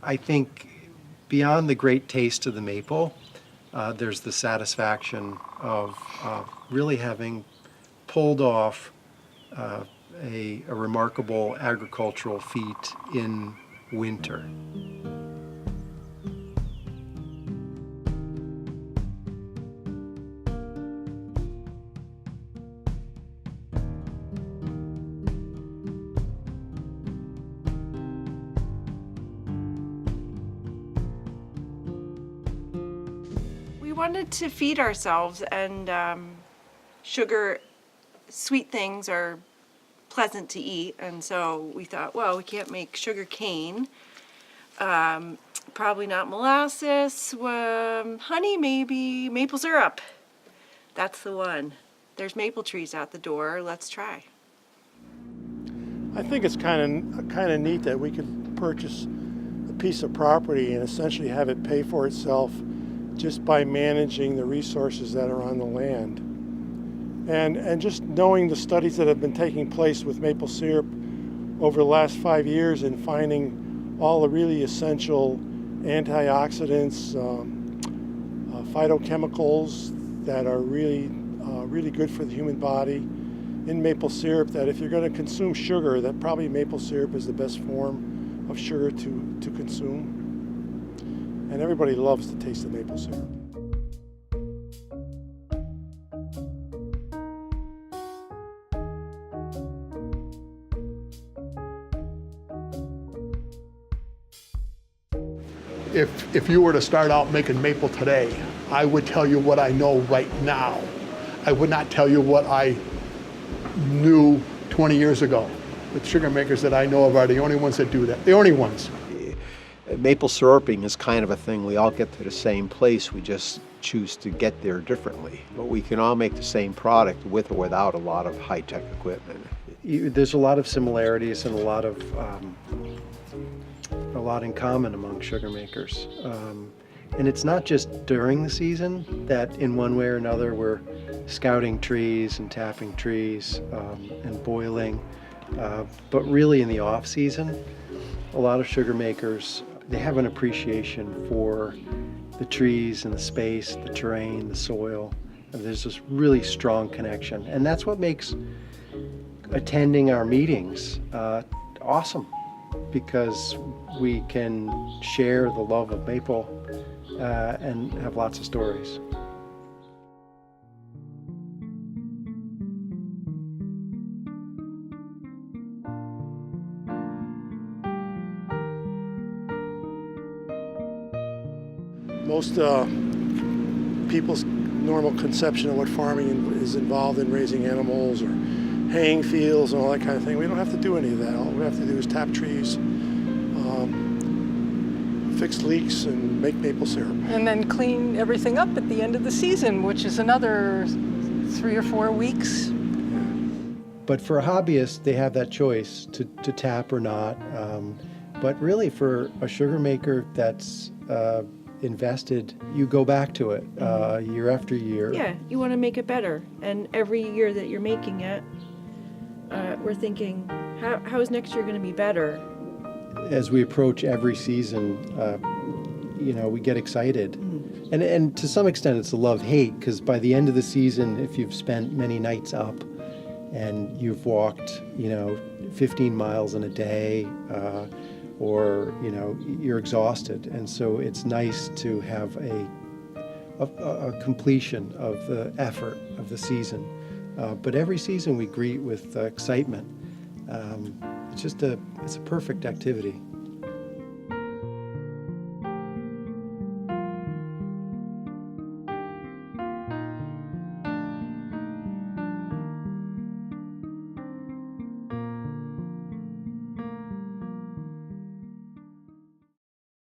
I think beyond the great taste of the maple, there's the satisfaction of really having pulled off a remarkable agricultural feat in winter. We wanted to feed ourselves, and sugar, sweet things are pleasant to eat, and so we thought, well, we can't make sugar cane, probably not molasses, honey maybe, maple syrup. That's the one. There's maple trees out the door, let's try. I think it's kind of neat that we could purchase a piece of property and essentially have it pay for itself just by managing the resources that are on the land. And just knowing the studies that have been taking place with maple syrup over the last 5 years and finding all the really essential antioxidants, phytochemicals that are really good for the human body in maple syrup, that if you're going to consume sugar, that probably maple syrup is the best form of sugar to consume. And everybody loves the taste of maple syrup. If you were to start out making maple today, I would tell you what I know right now. I would not tell you what I knew 20 years ago. The sugar makers that I know of are the only ones that do that, the only ones. Maple syruping is kind of a thing. We all get to the same place. We just choose to get there differently. But we can all make the same product with or without a lot of high-tech equipment. There's a lot of similarities and a lot in common among sugar makers. And it's not just during the season that in one way or another we're scouting trees and tapping trees and boiling, but really in the off season, a lot of sugar makers, they have an appreciation for the trees and the space, the terrain, the soil. And there's this really strong connection. And that's what makes attending our meetings awesome, because we can share the love of maple and have lots of stories. Most people's normal conception of what farming is involved in raising animals or haying fields and all that kind of thing. We don't have to do any of that. All we have to do is tap trees, fix leaks, and make maple syrup. And then clean everything up at the end of the season, which is another 3 or 4 weeks. But for a hobbyist, they have that choice to tap or not. But really for a sugar maker that's invested, you go back to it year after year. Yeah, you want to make it better. And every year that you're making it, we're thinking, how is next year going to be better? As we approach every season, we get excited. And to some extent it's a love-hate, because by the end of the season, if you've spent many nights up and you've walked, 15 miles in a day, or you're exhausted, and so it's nice to have a completion of the effort of the season. But every season we greet with excitement. It's a perfect activity.